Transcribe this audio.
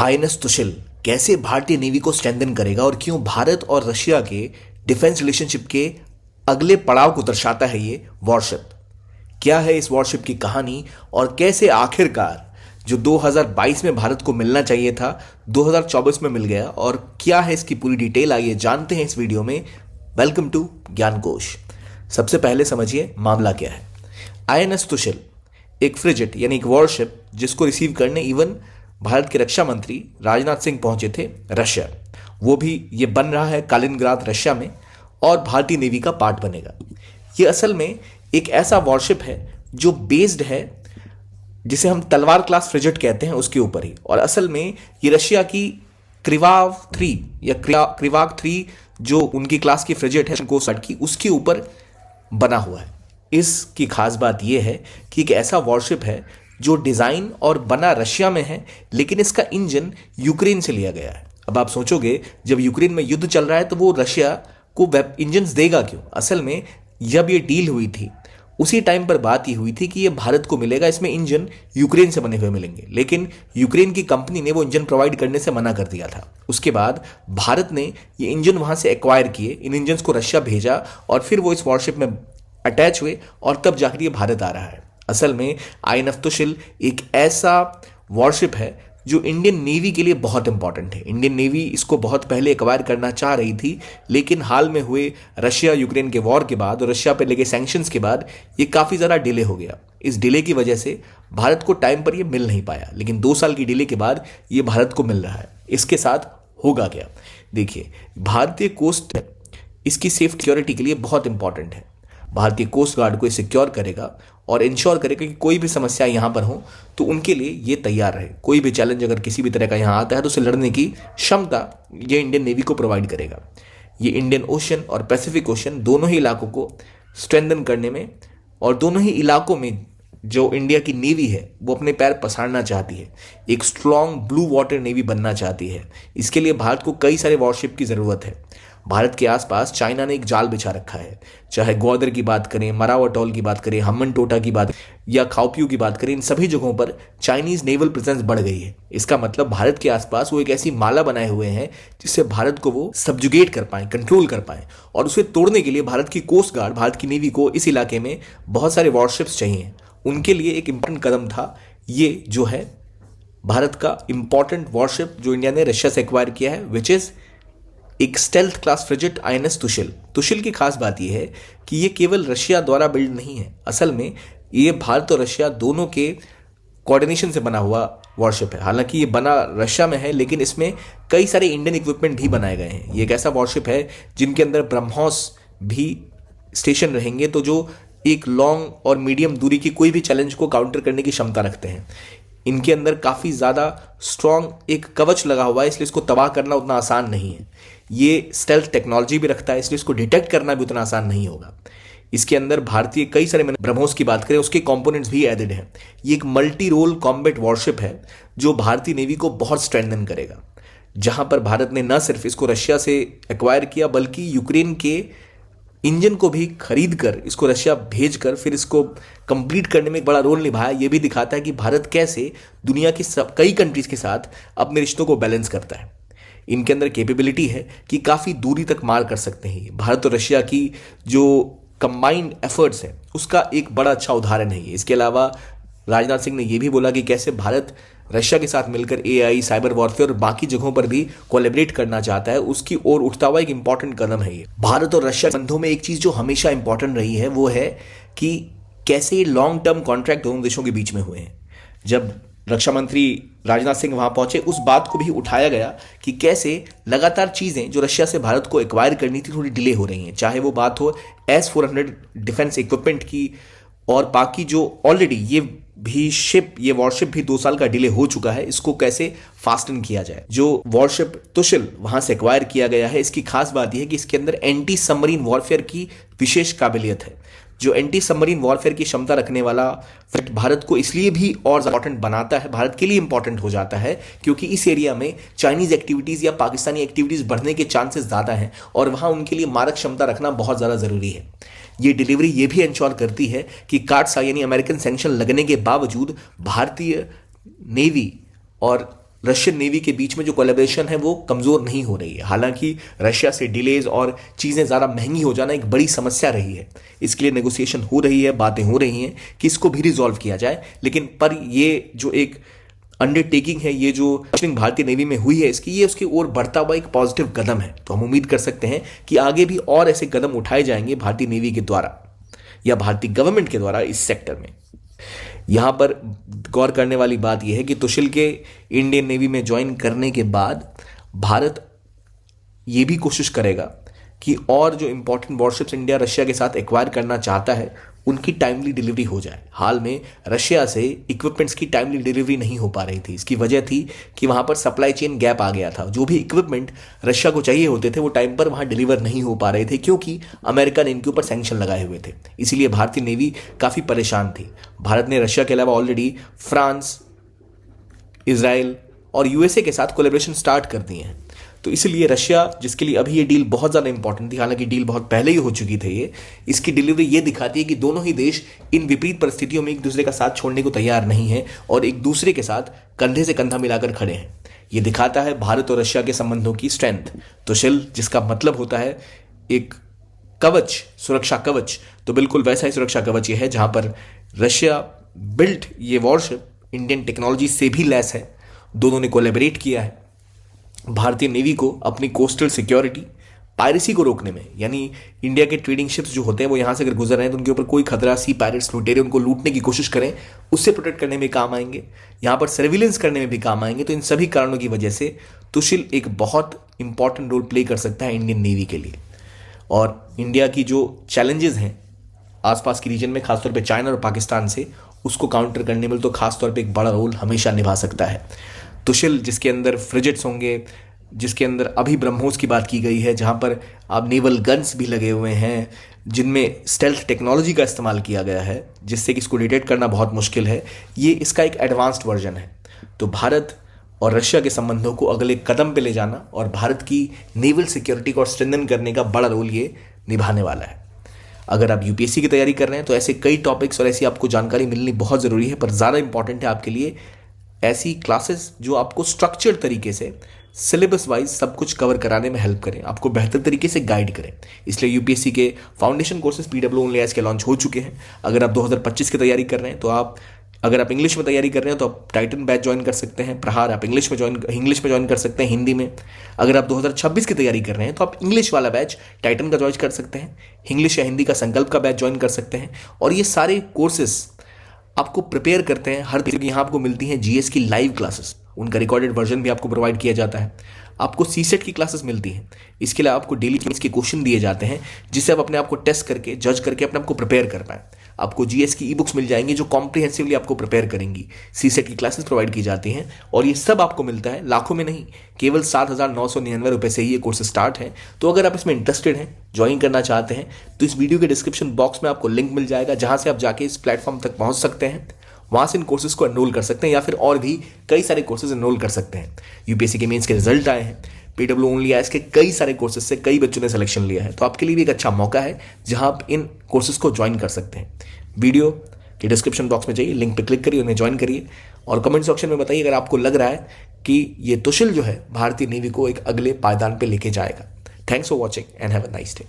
INS Tushil कैसे भारतीय navy को स्ट्रेंथन करेगा और क्यों भारत और रशिया के डिफेंस रिलेशनशिप के अगले पड़ाव को दर्शाता है ये वॉरशिप। क्या है इस वॉरशिप की कहानी और कैसे आखिरकार जो 2022 में भारत को मिलना चाहिए था 2024 में मिल गया, और क्या है इसकी पूरी डिटेल आइए जानते हैं इस वीडियो में। वेलकम टू ज्ञान कोश। सबसे पहले समझिए मामला क्या है। आईएनएस तुशिल एक फ्रिगेट यानी एक वॉरशिप जिसको रिसीव करने इवन भारत के रक्षा मंत्री राजनाथ सिंह पहुंचे थे रशिया। वो भी ये बन रहा है कालिनग्राद रशिया में और भारतीय नेवी का पार्ट बनेगा। ये असल में एक ऐसा वॉरशिप है जो बेस्ड है जिसे हम तलवार क्लास फ्रिगेट कहते हैं उसके ऊपर ही, और असल में ये रशिया की क्रिवाव 3 या क्रिवाक 3 जो उनकी क्लास की फ्रिगेट है कोस्ट गार्ड की, उसके ऊपर बना हुआ है। इसकी खास बात यह है कि एक ऐसा वॉरशिप है जो डिज़ाइन और बना रशिया में है, लेकिन इसका इंजन यूक्रेन से लिया गया है। अब आप सोचोगे जब यूक्रेन में युद्ध चल रहा है तो वो रशिया को वेब इंजन्स देगा क्यों। असल में जब ये डील हुई थी उसी टाइम पर बात ही हुई थी कि ये भारत को मिलेगा, इसमें इंजन यूक्रेन से बने हुए मिलेंगे, लेकिन यूक्रेन की कंपनी ने वो इंजन प्रोवाइड करने से मना कर दिया था। उसके बाद भारत ने ये इंजन वहाँ से एक्वायर किए, इन इंजन्स को रशिया भेजा और फिर वो इस वॉरशिप में अटैच हुए और तब जाकर ये भारत आ रहा है। असल में आईएनएस तुशिल एक ऐसा वॉरशिप है जो इंडियन नेवी के लिए बहुत इंपॉर्टेंट है। इंडियन नेवी इसको बहुत पहले एक्वायर करना चाह रही थी, लेकिन हाल में हुए रशिया यूक्रेन के वॉर के बाद और रशिया पर लगे सैंक्शंस के बाद ये काफ़ी ज़्यादा डिले हो गया। इस डिले की वजह से भारत को टाइम पर ये मिल नहीं पाया, लेकिन 2 साल की डिले के बाद ये भारत को मिल रहा है। इसके साथ होगा क्या, देखिए, भारतीय कोस्ट इसकी सेफ सिक्योरिटी के लिए बहुत इंपॉर्टेंट है। भारतीय कोस्ट गार्ड को सिक्योर करेगा और इंश्योर करेगा कि कोई भी समस्या यहाँ पर हो तो उनके लिए ये तैयार रहे। कोई भी चैलेंज अगर किसी भी तरह का यहाँ आता है तो उसे लड़ने की क्षमता ये इंडियन नेवी को प्रोवाइड करेगा। ये इंडियन ओशन और पैसिफिक ओशन दोनों ही इलाकों को स्ट्रेंथन करने में और दोनों ही इलाकों में जो इंडिया की नेवी है वो अपने पैर पसारना चाहती है, एक स्ट्रॉन्ग ब्लू वाटर नेवी बनना चाहती है। इसके लिए भारत को कई सारे वॉरशिप की ज़रूरत है। भारत के आसपास चाइना ने एक जाल बिछा रखा है, चाहे ग्वादर की बात करें, मराव अटॉल की बात करें, हम्मन टोटा की बात या खाओपियो की बात करें, इन सभी जगहों पर चाइनीज नेवल प्रेजेंस बढ़ गई है। इसका मतलब भारत के आसपास वो एक ऐसी माला बनाए हुए हैं जिससे भारत को वो सब्जुगेट कर पाए, कंट्रोल कर पाए, और उसे तोड़ने के लिए भारत की कोस्ट गार्ड, भारत की नेवी को इस इलाके में बहुत सारे वॉरशिप्स चाहिए। उनके लिए एक इंपॉर्टेंट कदम था ये जो है भारत का इंपॉर्टेंट वॉरशिप जो इंडिया ने रशिया से एक्वायर किया है, विच इज एक stealth class frigate INS Tushil. Tushil की खास बात यह है कि ये केवल रशिया द्वारा बिल्ड नहीं है, असल में ये भारत और रशिया दोनों के कोऑर्डिनेशन से बना हुआ वॉरशिप है। हालांकि ये बना रशिया में है, लेकिन इसमें कई सारे इंडियन इक्विपमेंट भी बनाए गए हैं। ये एक ऐसा वॉरशिप है जिनके अंदर ब्रह्मोस भी स्टेशन रहेंगे, तो जो एक लॉन्ग और मीडियम दूरी की कोई भी चैलेंज को काउंटर करने की क्षमता रखते हैं। इनके अंदर काफ़ी ज़्यादा स्ट्रॉन्ग एक कवच लगा हुआ है, इसलिए इसको तबाह करना उतना आसान नहीं है। ये स्टेल्थ टेक्नोलॉजी भी रखता है, इसलिए इसको डिटेक्ट करना भी उतना आसान नहीं होगा। इसके अंदर भारतीय कई सारे, ब्रह्मोस की बात करें, उसके कंपोनेंट्स भी एडेड हैं। ये एक मल्टी रोल कॉम्बैट वॉरशिप है जो भारतीय नेवी को बहुत स्ट्रेंथन करेगा। जहां पर भारत ने न सिर्फ इसको रशिया से एक्वायर किया, बल्कि यूक्रेन के इंजन को भी खरीद कर इसको रशिया भेज कर फिर इसको कंप्लीट करने में एक बड़ा रोल निभाया। ये भी दिखाता है कि भारत कैसे दुनिया की कई कंट्रीज के साथ अपने रिश्तों को बैलेंस करता है। इनके अंदर कैपेबिलिटी है कि काफ़ी दूरी तक मार कर सकते हैं। भारत और रशिया की जो कंबाइंड एफर्ट्स है उसका एक बड़ा अच्छा उदाहरण है ये। इसके अलावा राजनाथ सिंह ने यह भी बोला कि कैसे भारत रशिया के साथ मिलकर एआई, साइबर वॉरफेयर और बाकी जगहों पर भी कोलैबोरेट करना चाहता है, उसकी ओर उठता हुआ एक इंपॉर्टेंट कदम है ये। भारत और रशिया संबंधों में एक चीज़ जो हमेशा इंपॉर्टेंट रही है वो है कि कैसे लॉन्ग टर्म कॉन्ट्रैक्ट दोनों देशों के बीच में हुए हैं। जब रक्षा मंत्री राजनाथ सिंह वहां पहुंचे उस बात को भी उठाया गया कि कैसे लगातार चीज़ें जो रशिया से भारत को एक्वायर करनी थी थोड़ी डिले हो रही हैं, चाहे वो बात हो S-400 डिफेंस इक्विपमेंट की और बाकी जो ऑलरेडी ये वॉरशिप भी 2 साल का डिले हो चुका है, इसको कैसे फास्टन किया जाए। जो वॉरशिप तुशिल वहां से एक्वायर किया गया है, इसकी खास बात यह है कि इसके अंदर एंटी सबमरीन वॉरफेयर की विशेष काबिलियत है। जो एंटी सबमरीन वॉरफेयर की क्षमता रखने वाला फैक्ट भारत को इसलिए भी और इंपॉर्टेंट बनाता है, भारत के लिए इंपॉर्टेंट हो जाता है, क्योंकि इस एरिया में चाइनीज एक्टिविटीज या पाकिस्तानी एक्टिविटीज बढ़ने के चांसेस ज़्यादा हैं और वहाँ उनके लिए मारक क्षमता रखना बहुत ज़्यादा ज़रूरी है। ये डिलीवरी ये भी इंश्योर करती है कि काटसा यानी अमेरिकन सैंक्शन लगने के बावजूद भारतीय नेवी और रशियन नेवी के बीच में जो कोलैबोरेशन है वो कमजोर नहीं हो रही है। हालांकि रशिया से डिलेज और चीजें ज्यादा महंगी हो जाना एक बड़ी समस्या रही है। इसके लिए नेगोशिएशन हो रही है, बातें हो रही हैं कि इसको भी रिजॉल्व किया जाए। लेकिन पर ये जो एक अंडरटेकिंग है, ये जो भारतीय नेवी में हुई है इसकी, ये उसकी ओर बढ़ता हुआ एक पॉजिटिव कदम है। तो हम उम्मीद कर सकते हैं कि आगे भी और ऐसे कदम उठाए जाएंगे भारतीय नेवी के द्वारा या भारतीय गवर्नमेंट के द्वारा इस सेक्टर में। यहां पर गौर करने वाली बात यह है कि तुशिल के इंडियन नेवी में ज्वाइन करने के बाद भारत ये भी कोशिश करेगा कि और जो इंपॉर्टेंट वॉरशिप्स इंडिया रशिया के साथ एक्वायर करना चाहता है उनकी टाइमली डिलीवरी हो जाए। हाल में रशिया से इक्विपमेंट्स की टाइमली डिलीवरी नहीं हो पा रही थी। इसकी वजह थी कि वहां पर सप्लाई चेन गैप आ गया था। जो भी इक्विपमेंट रशिया को चाहिए होते थे वो टाइम पर वहां डिलीवर नहीं हो पा रहे थे, क्योंकि अमेरिका ने इनके ऊपर सैंक्शन लगाए हुए थे। इसीलिए भारतीय नेवी काफ़ी परेशान थी। भारत ने रशिया के अलावा ऑलरेडी फ्रांस, इजराइल और यूएसए के साथ कोलैबोरेशन स्टार्ट कर दिए हैं। तो इसलिए रशिया, जिसके लिए अभी ये डील बहुत ज़्यादा इंपॉर्टेंट थी, हालांकि डील बहुत पहले ही हो चुकी थी, ये इसकी डिलीवरी ये दिखाती है कि दोनों ही देश इन विपरीत परिस्थितियों में एक दूसरे का साथ छोड़ने को तैयार नहीं है और एक दूसरे के साथ कंधे से कंधा मिलाकर खड़े हैं। ये दिखाता है भारत और रशिया के संबंधों की स्ट्रेंथ। तो शिल, जिसका मतलब होता है एक कवच, सुरक्षा कवच, तो बिल्कुल वैसा ही सुरक्षा कवच ये है जहां पर रशिया बिल्ट ये वॉरशिप इंडियन टेक्नोलॉजी से भी लैस है। दोनों ने कोलैबोरेट किया है भारतीय नेवी को अपनी कोस्टल सिक्योरिटी, पायरेसी को रोकने में, यानी इंडिया के ट्रेडिंग शिप्स जो होते हैं वो यहाँ से अगर गुजर रहे हैं तो उनके ऊपर कोई खतरा, सी पायरेट्स, लुटेरे उनको लूटने की कोशिश करें, उससे प्रोटेक्ट करने में काम आएंगे। यहाँ पर सर्विलेंस करने में भी काम आएंगे। तो इन सभी कारणों की वजह से तुशिल एक बहुत इंपॉर्टेंट रोल प्ले कर सकता है इंडियन नेवी के लिए। और इंडिया की जो चैलेंजेस हैं आसपास की रीजन में, खासतौर पर चाइना और पाकिस्तान से, उसको काउंटर करने में तो खासतौर पर एक बड़ा रोल हमेशा निभा सकता है तुशिल, जिसके अंदर फ्रिजेट्स होंगे, जिसके अंदर अभी ब्रह्मोस की बात की गई है, जहां पर अब नेवल गन्स भी लगे हुए हैं, जिनमें स्टेल्थ टेक्नोलॉजी का इस्तेमाल किया गया है, जिससे कि इसको डिटेक्ट करना बहुत मुश्किल है। ये इसका एक एडवांस्ड वर्जन है। तो भारत और रशिया के संबंधों को अगले कदम पे ले जाना और भारत की नेवल सिक्योरिटी को स्ट्रेंथन करने का बड़ा रोल ये निभाने वाला है। अगर आप यूपीएससी की तैयारी कर रहे हैं तो ऐसे कई टॉपिक्स और ऐसी आपको जानकारी मिलनी बहुत ज़रूरी है। पर ज़्यादा इंपॉर्टेंट है आपके लिए ऐसी क्लासेस जो आपको स्ट्रक्चर्ड तरीके से सिलेबस वाइज सब कुछ कवर कराने में हेल्प करें, आपको बेहतर तरीके से गाइड करें। इसलिए यूपीएससी के फाउंडेशन कोर्सेज PWOnly के लॉन्च हो चुके हैं। अगर आप 2025 की तैयारी कर रहे हैं तो अगर आप इंग्लिश में तैयारी कर रहे हैं तो आप टाइटन बैच ज्वाइन कर सकते हैं। प्रहार आप इंग्लिश में ज्वाइन कर सकते हैं, हिंदी में। अगर आप 2026 की तैयारी कर रहे हैं तो आप इंग्लिश वाला बैच टाइटन का ज्वाइन कर सकते हैं, इंग्लिश या हिंदी का संकल्प का बैच ज्वाइन कर सकते हैं। और ये सारे कोर्सेज आपको प्रिपेयर करते हैं हर तरीके। यहाँ आपको मिलती हैं जीएस की लाइव क्लासेस, उनका रिकॉर्डेड वर्जन भी आपको प्रोवाइड किया जाता है। आपको सीसेट की क्लासेस मिलती हैं। इसके लिए आपको डेली के क्वेश्चन दिए जाते हैं, जिससे आप अपने आप को टेस्ट करके, जज करके अपने आप को प्रिपेयर कर पाएं। आपको जीएस की ई बुक्स मिल जाएंगी जो कॉम्प्रिहेंसिवली आपको प्रिपेयर करेंगी। सीसेट की क्लासेस प्रोवाइड की जाती हैं और ये सब आपको मिलता है लाखों में नहीं, केवल 7,999 रुपये से ही ये कोर्स स्टार्ट है। तो अगर आप इसमें इंटरेस्टेड हैं, ज्वाइन करना चाहते हैं, तो इस वीडियो के डिस्क्रिप्शन बॉक्स में आपको लिंक मिल जाएगा, जहां से आप जाके इस प्लेटफॉर्म तक पहुंच सकते हैं। वहां से इन कोर्सेज को एनरोल कर सकते हैं या फिर और भी कई सारे कोर्सेज एनरोल कर सकते हैं। यूपीएससी के मेंस के रिजल्ट आए हैं, PWOnly के कई सारे कोर्सेज से कई बच्चों ने सिलेक्शन लिया है। तो आपके लिए भी एक अच्छा मौका है जहां आप इन कोर्सेज को ज्वाइन कर सकते हैं। वीडियो के डिस्क्रिप्शन बॉक्स में जाइए, लिंक पर क्लिक करिए, उन्हें ज्वाइन करिए और कमेंट सेक्शन में बताइए अगर आपको लग रहा है कि ये तुशिल जो है भारतीय नेवी को एक अगले पायदान पर लेके जाएगा। Thanks for watching and have a nice day.